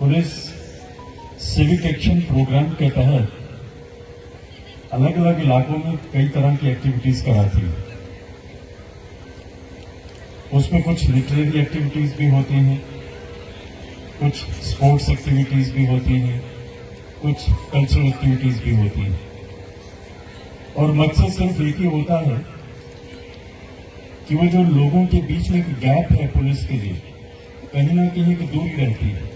Police civic action programme के तहत अलग अलग इलाकों में कई तरह की एक्टिविटीज कराती है। उसमें कुछ लिटरेरी एक्टिविटीज भी होती हैं, कुछ स्पोर्ट्स एक्टिविटीज भी होती हैं, कुछ कल्चरल एक्टिविटीज भी होती हैं। और मकसद सिर्फ एक ही होता है कि वो जो लोगों के बीच में एक गैप है पुलिस के लिए, कहीं ना कहीं एक दूरी रहती है,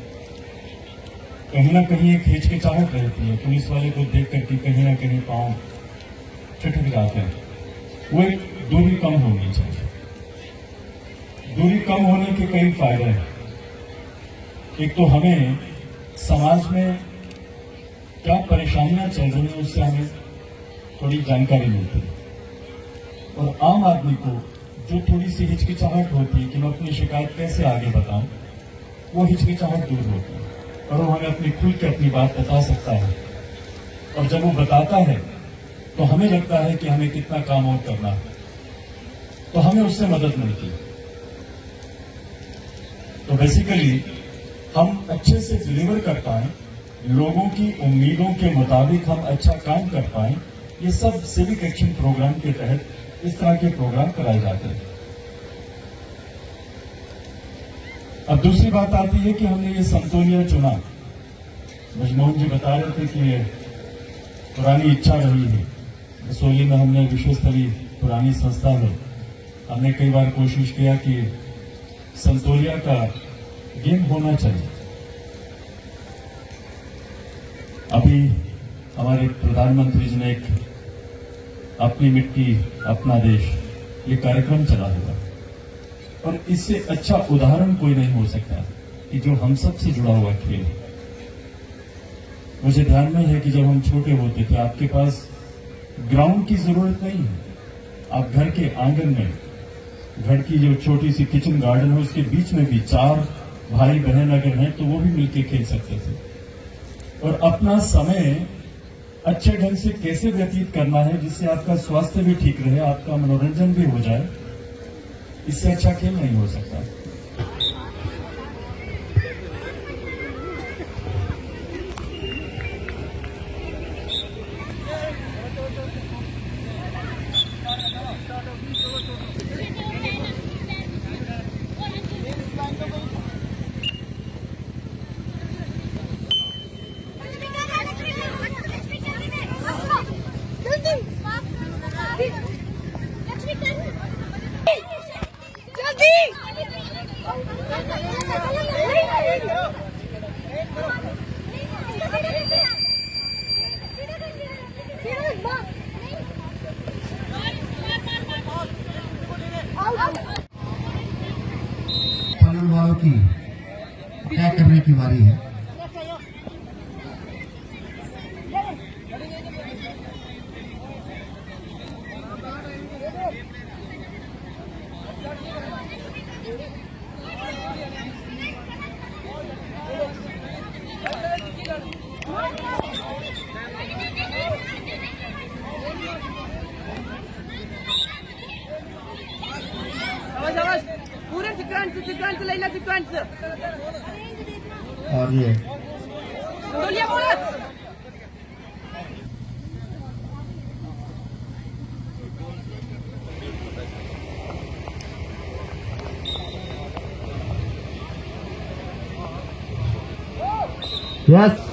कहीं ना कहीं एक हिचकिचाहट रहती है। पुलिस वाले को देख करके कहीं ना कहीं पांव ठिठक जाते हैं। वो एक दूरी कम होनी चाहिए। दूरी कम होने के कई फायदे हैं। एक तो हमें समाज में क्या परेशानियां चल रही हैं उससे हमें थोड़ी जानकारी मिलती है। और आम आदमी को जो थोड़ी सी हिचकिचाहट होती है कि मैं अपनी शिकायत कैसे आगे बताऊं, वो हिचकिचाहट दूर होती है और वो हमें अपनी खुल के अपनी बात बता सकता है। और जब वो बताता है तो हमें लगता है कि हमें कितना काम और करना है, तो हमें उससे मदद मिलती है। तो बेसिकली हम अच्छे से डिलीवर कर पाए, लोगों की उम्मीदों के मुताबिक हम अच्छा काम कर पाए, ये सब सिविक एक्शन प्रोग्राम के तहत इस तरह के प्रोग्राम कराए जाते हैं। अब दूसरी बात आती है कि हमने ये संतोलिया चुना। मजमोहन जी बता रहे थे कि ये पुरानी इच्छा रही है। रसोली में हमने विश्वस्तरीय पुरानी संस्था है, हमने कई बार कोशिश किया कि संतोलिया का गेम होना चाहिए। अभी हमारे प्रधानमंत्री जी ने एक अपनी मिट्टी अपना देश ये कार्यक्रम चला हुआ, और इससे अच्छा उदाहरण कोई नहीं हो सकता कि जो हम सब से जुड़ा हुआ खेल। मुझे ध्यान में है कि जब हम छोटे होते थे, आपके पास ग्राउंड की जरूरत नहीं है। आप घर के आंगन में, घर की जो छोटी सी किचन गार्डन है उसके बीच में भी 4 भाई बहन अगर हैं तो वो भी मिलकर खेल सकते थे। और अपना समय अच्छे ढंग से कैसे व्यतीत करना है जिससे आपका स्वास्थ्य भी ठीक रहे, आपका मनोरंजन भी हो जाए, इससे अच्छा खेल नहीं हो सकता। फलवाल की क्या करने की बारी है। पूरे सिक्वेंस लेना सिक्वेंस और ये बोलिए बोला यस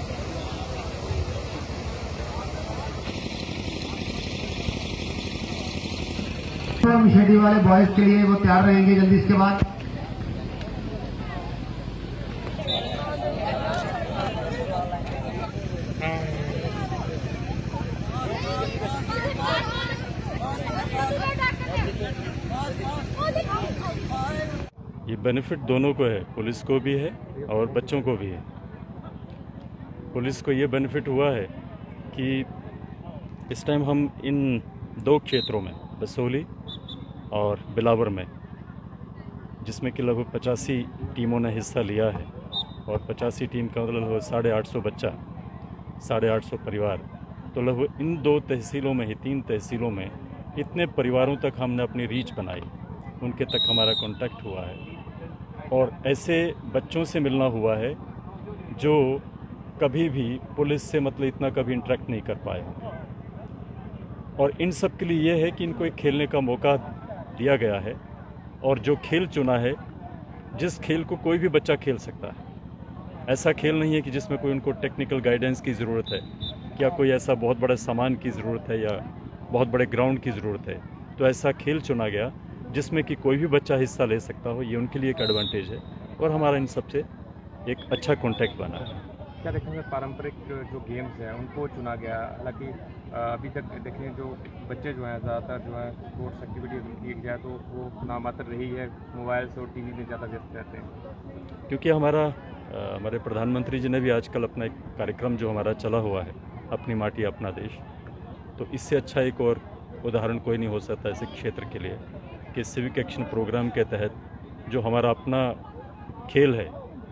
शेडी वाले बॉयज के लिए वो तैयार रहेंगे जल्दी। इसके बाद ये बेनिफिट दोनों को है, पुलिस को भी है और बच्चों को भी है। पुलिस को ये बेनिफिट हुआ है कि इस टाइम हम इन 2 क्षेत्रों में, बसोली और बिलावर में, जिसमें कि लगभग 85 टीमों ने हिस्सा लिया है, और 85 टीम का मतलब 850 बच्चा, 850 परिवार, तो लगभग इन 2 तहसीलों में ही, 3 तहसीलों में इतने परिवारों तक हमने अपनी रीच बनाई, उनके तक हमारा कांटेक्ट हुआ है। और ऐसे बच्चों से मिलना हुआ है जो कभी भी पुलिस से मतलब इतना कभी इंटरेक्ट नहीं कर पाए होंगे। और इन सब के लिए ये है कि इनको एक खेलने का मौका दिया गया है और जो खेल चुना है, जिस खेल को कोई भी बच्चा खेल सकता है। ऐसा खेल नहीं है कि जिसमें कोई उनको टेक्निकल गाइडेंस की ज़रूरत है, क्या कोई ऐसा बहुत बड़े सामान की ज़रूरत है या बहुत बड़े ग्राउंड की ज़रूरत है। तो ऐसा खेल चुना गया जिसमें कि कोई भी बच्चा हिस्सा ले सकता हो, ये उनके लिए एक एडवांटेज है और हमारा इन सबसे एक अच्छा कॉन्टैक्ट बना है। क्या देखेंगे पारंपरिक जो गेम्स हैं उनको चुना गया, हालांकि अभी तक देखें जो बच्चे जो हैं ज़्यादातर जो है स्पोर्ट्स एक्टिविटीज़ की जाए तो वो नामात्र रही है, मोबाइल से और टीवी में ज़्यादा व्यस्त रहते हैं। क्योंकि हमारे प्रधानमंत्री जी ने भी आजकल अपना एक कार्यक्रम जो हमारा चला हुआ है, अपनी माटी अपना देश, तो इससे अच्छा एक और उदाहरण कोई नहीं हो सकता ऐसे क्षेत्र के लिए कि सिविक एक्शन प्रोग्राम के तहत जो हमारा अपना खेल है,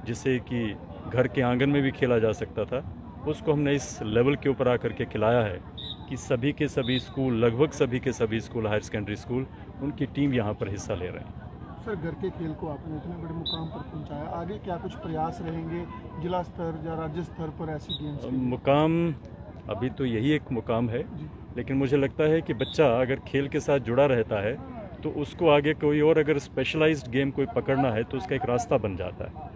जिसे कि घर के आंगन में भी खेला जा सकता था, उसको हमने इस लेवल के ऊपर आकर के खिलाया है कि सभी के सभी स्कूल, लगभग सभी के सभी स्कूल, हायर सेकेंडरी स्कूल, उनकी टीम यहाँ पर हिस्सा ले रहे हैं। सर, घर के खेल को आपने इतने बड़े मुकाम पर पहुंचाया, आगे क्या कुछ प्रयास रहेंगे जिला स्तर या राज्य स्तर पर ऐसी गेम्स? मुकाम अभी तो यही एक मुकाम है, लेकिन मुझे लगता है कि बच्चा अगर खेल के साथ जुड़ा रहता है तो उसको आगे कोई और अगर स्पेशलाइज्ड गेम कोई पकड़ना है तो उसका एक रास्ता बन जाता है।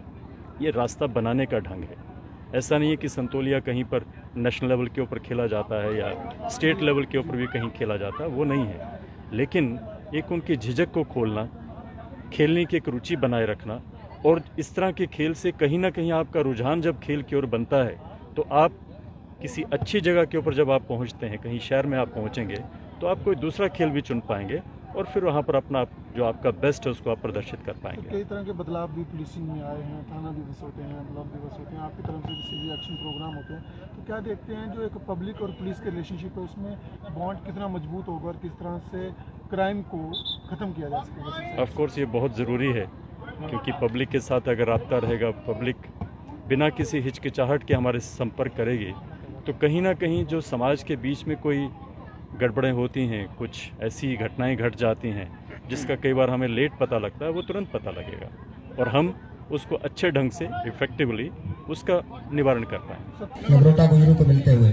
ये रास्ता बनाने का ढंग है। ऐसा नहीं है कि संतोलिया कहीं पर नेशनल लेवल के ऊपर खेला जाता है या स्टेट लेवल के ऊपर भी कहीं खेला जाता है, वो नहीं है। लेकिन एक उनकी झिझक को खोलना, खेलने की एक रुचि बनाए रखना, और इस तरह के खेल से कहीं ना कहीं आपका रुझान जब खेल की ओर बनता है तो आप किसी अच्छी जगह के ऊपर जब आप पहुंचते हैं, कहीं शहर में आप पहुंचेंगे तो आप कोई दूसरा खेल भी चुन पाएंगे और फिर वहाँ पर अपना जो आपका बेस्ट है उसको आप प्रदर्शित कर पाएंगे। कई तरह के बदलाव भी पुलिसिंग में आए हैं, थाना दिवस होते हैं, ब्लॉक दिवस होते हैं, आपकी तरफ से सिविक एक्शन प्रोग्राम होते हैं, तो क्या देखते हैं जो एक पब्लिक और पुलिस के रिलेशनशिप है उसमें बॉन्ड कितना मजबूत होगा और किस तरह से क्राइम को ख़त्म किया जा सकेगा? ऑफ कोर्स ये बहुत ज़रूरी है, क्योंकि पब्लिक के साथ अगर रब्ता रहेगा, पब्लिक बिना किसी हिचकिचाहट के हमारे संपर्क करेगी, तो कहीं ना कहीं जो समाज के बीच में कोई गड़बड़ें होती हैं, कुछ ऐसी घटनाएं घट जाती हैं जिसका कई बार हमें लेट पता लगता है, वो तुरंत पता लगेगा और हम उसको अच्छे ढंग से इफेक्टिवली उसका निवारण कर पाएंगे। नगरोटा गुजरों को मिलते हुए